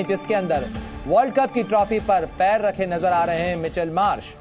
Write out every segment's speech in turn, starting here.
जिसके अंदर world cup की ट्रॉफी पर पैर रखे नजर आ रहे हैं मिचेल मार्श।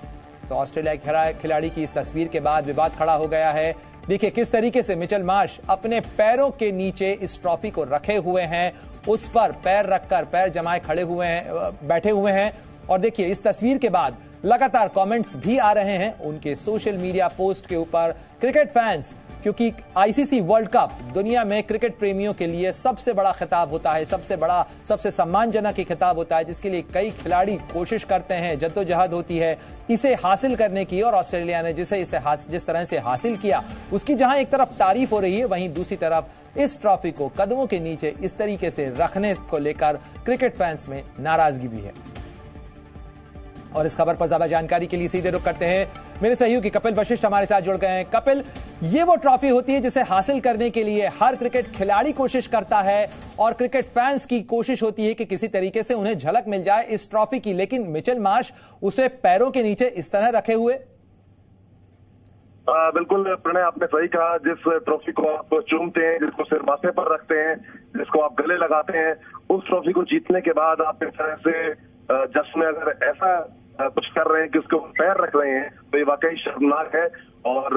तो ऑस्ट्रेलिया खिलाड़ी की इस तस्वीर के बाद विवाद खड़ा हो गया है। देखिए किस तरीके से मिचेल मार्श अपने पैरों के नीचे इस ट्रॉफी को रखे हुए हैं, उस पर पैर रखकर पैर जमाए खड़े हुए हैं, बैठे हुए हैं। और देखिए इस तस्वीर के बाद लगातार कमेंट्स भी आ रहे हैं उनके सोशल मीडिया पोस्ट के ऊपर। क्रिकेट फैंस, क्योंकि आईसीसी वर्ल्ड कप दुनिया में क्रिकेट प्रेमियों के लिए सबसे बड़ा खिताब होता है, सबसे बड़ा, सबसे सम्मानजनक खिताब होता है, जिसके लिए कई खिलाड़ी कोशिश करते हैं, जद्दोजहद होती है इसे हासिल करने की। और ऑस्ट्रेलिया ने जिस तरह से हासिल किया उसकी जहां एक तरफ तारीफ हो रही है, वहीं दूसरी तरफ इस ट्रॉफी को कदमों के नीचे इस तरीके से रखने को लेकर क्रिकेट फैंस में नाराजगी भी है। और इस खबर पर ज्यादा जानकारी के लिए सीधे रुख करते हैं, मेरे सहयोगी कपिल वशिष्ठ हमारे साथ जुड़ गए हैं। कपिल, ये वो ट्रॉफी होती है जिसे हासिल करने के लिए हर क्रिकेट खिलाड़ी कोशिश करता है और क्रिकेट फैंस की कोशिश होती है कि किसी तरीके से उन्हें झलक मिल जाए इस ट्रॉफी की, लेकिन मिचेल मार्श उसे पैरों के नीचे इस तरह रखे हुए। बिल्कुल प्रणय, आपने सही कहा। जिस ट्रॉफी को आप चूमते हैं, जिसको सिर माथे पर रखते हैं, जिसको आप गले लगाते हैं, उस ट्रॉफी को जीतने के बाद आप इस तरह से जश्न में अगर ऐसा कुछ कर रहे हैं कि उसको पैर रख रहे हैं, तो ये वाकई शर्मनाक है। और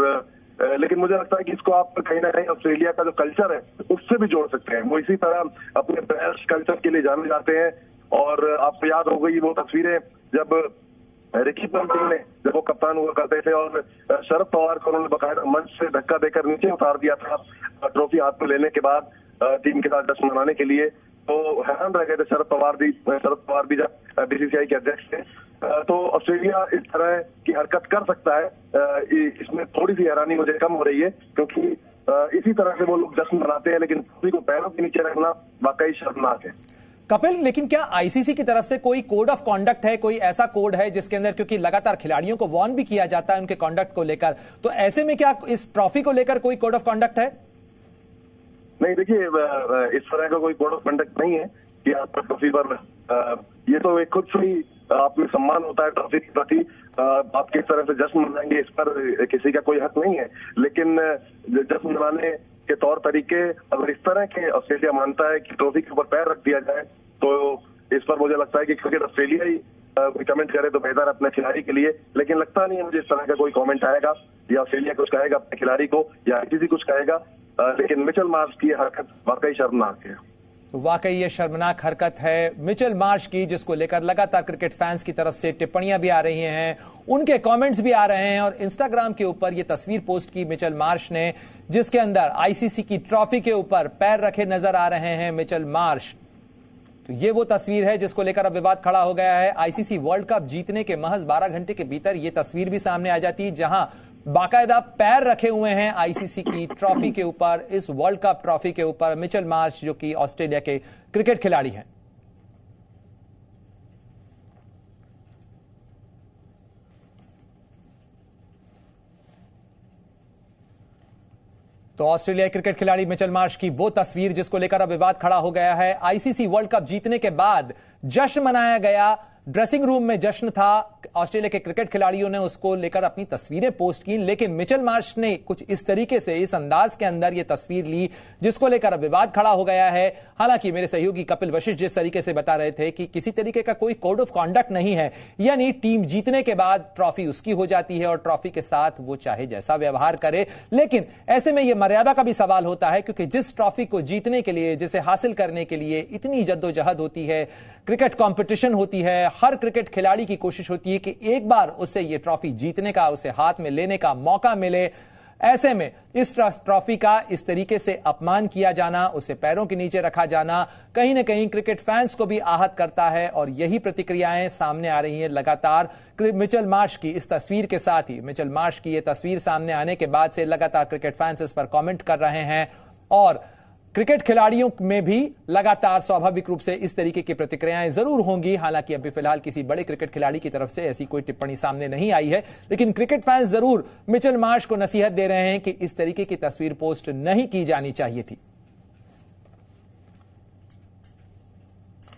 लेकिन मुझे लगता है कि इसको आप कहीं ना कहीं ऑस्ट्रेलिया का जो कल्चर है उससे भी जोड़ सकते हैं। वो इसी तरह अपने पैर कल्चर के लिए जाने जाते हैं। और आपको याद हो गई वो तस्वीरें जब रिकी पंटिंग ने, जब वो कप्तान हुआ करते थे और शरद पवार को उन्होंने बकायदा मंच से धक्का देकर नीचे उतार दिया था ट्रॉफी हाथ में लेने के बाद टीम के साथ जश्न मनाने के लिए, तो हैरान रह गए थे शरद पवार भी जब बीसीसीआई के अध्यक्ष थे। तो ऑस्ट्रेलिया इस तरह की हरकत कर सकता है, इसमें थोड़ी सी हैरानी मुझे कम हो रही है, क्योंकि इसी तरह से वो लोग जश्न मनाते हैं, लेकिन ट्रॉफी को पैरों के नीचे रखना वाकई शर्मनाक है। कपिल, लेकिन क्या आईसीसी की तरफ से कोई कोड ऑफ कॉन्डक्ट है, कोई ऐसा कोड है जिसके अंदर, क्योंकि लगातार खिलाड़ियों को वार्न भी किया जाता है उनके कॉन्डक्ट को लेकर, तो ऐसे में क्या इस ट्रॉफी को लेकर कोई कोड ऑफ कॉन्डक्ट है? नहीं, देखिए इस तरह का कोई कोड ऑफ कंडक्ट नहीं है कि आप ट्रॉफी पर, ये तो एक खुद से ही आप में सम्मान होता है ट्रॉफी के प्रति, आप किस तरह से जश्न मनाएंगे इस पर किसी का कोई हक नहीं है। लेकिन जश्न मनाने के तौर तरीके अगर इस तरह के ऑस्ट्रेलिया मानता है कि ट्रॉफी के ऊपर पैर रख दिया जाए, तो इस पर मुझे लगता है कि क्रिकेट ऑस्ट्रेलिया ही कोई कमेंट करे तो बेहतर अपने खिलाड़ी के लिए। लेकिन लगता नहीं है मुझे इस तरह का कोई कमेंट आएगा, या ऑस्ट्रेलिया कुछ कहेगा अपने खिलाड़ी को, या आईसीसी कुछ कहेगा। लेकिन मिचेल मार्श की हरकत वाकई शर्मनाक है। वाकई ये शर्मनाक हरकत है मिचेल मार्श की, जिसको लेकर लगातार क्रिकेट फैंस की तरफ से टिप्पणियां भी आ रही हैं, उनके कमेंट्स भी आ रहे हैं। और इंस्टाग्राम के ऊपर ये तस्वीर पोस्ट की मिचेल मार्श ने, जिसके अंदर आईसीसी की ट्रॉफी के ऊपर पैर रखे नजर आ रहे हैं मिचेल मार्श। तो ये वो तस्वीर है जिसको लेकर अब विवाद खड़ा हो गया है। आईसीसी वर्ल्ड कप जीतने के महज 12 घंटे के भीतर ये तस्वीर भी सामने आ जाती है, जहां बाकायदा पैर रखे हुए हैं आईसीसी की ट्रॉफी के ऊपर, इस वर्ल्ड कप ट्रॉफी के ऊपर मिचेल मार्श, जो कि ऑस्ट्रेलिया के क्रिकेट खिलाड़ी हैं। तो ऑस्ट्रेलिया क्रिकेट खिलाड़ी मिचेल मार्श की वो तस्वीर जिसको लेकर अब विवाद खड़ा हो गया है। आईसीसी वर्ल्ड कप जीतने के बाद जश्न मनाया गया, ड्रेसिंग रूम में जश्न था, ऑस्ट्रेलिया के क्रिकेट खिलाड़ियों ने उसको लेकर अपनी तस्वीरें पोस्ट की, लेकिन मिचेल मार्श ने कुछ इस तरीके से, इस अंदाज के अंदर ये तस्वीर ली, जिसको लेकर अब विवाद खड़ा हो गया है। हालांकि मेरे सहयोगी कपिल वशिष्ठ जिस तरीके से बता रहे थे कि किसी तरीके का कोई कोड ऑफ कॉन्डक्ट नहीं है, यानी टीम जीतने के बाद ट्रॉफी उसकी हो जाती है और ट्रॉफी के साथ वो चाहे जैसा व्यवहार करे। लेकिन ऐसे में यह मर्यादा का भी सवाल होता है, क्योंकि जिस ट्रॉफी को जीतने के लिए, जिसे हासिल करने के लिए इतनी जद्दोजहद होती है, क्रिकेट कॉम्पिटिशन होती है, हर क्रिकेट खिलाड़ी की कोशिश होती है कि एक बार उसे ये ट्रॉफी जीतने का, उसे हाथ में लेने का मौका मिले। ऐसे में इस ट्रॉफी का इस तरीके से अपमान किया जाना, उसे पैरों के नीचे रखा जाना, कहीं ना कहीं क्रिकेट फैंस को भी आहत करता है। और यही प्रतिक्रियाएं सामने आ रही हैं लगातार मिचेल मार्श की इस तस्वीर के साथ ही। मिचेल मार्श की यह तस्वीर सामने आने के बाद से लगातार क्रिकेट फैंस इस पर कमेंट कर रहे हैं और क्रिकेट खिलाड़ियों में भी लगातार स्वाभाविक रूप से इस तरीके की प्रतिक्रियाएं जरूर होंगी। हालांकि अभी फिलहाल किसी बड़े क्रिकेट खिलाड़ी की तरफ से ऐसी कोई टिप्पणी सामने नहीं आई है, लेकिन क्रिकेट फैंस जरूर मिचेल मार्श को नसीहत दे रहे हैं कि इस तरीके की तस्वीर पोस्ट नहीं की जानी चाहिए थी।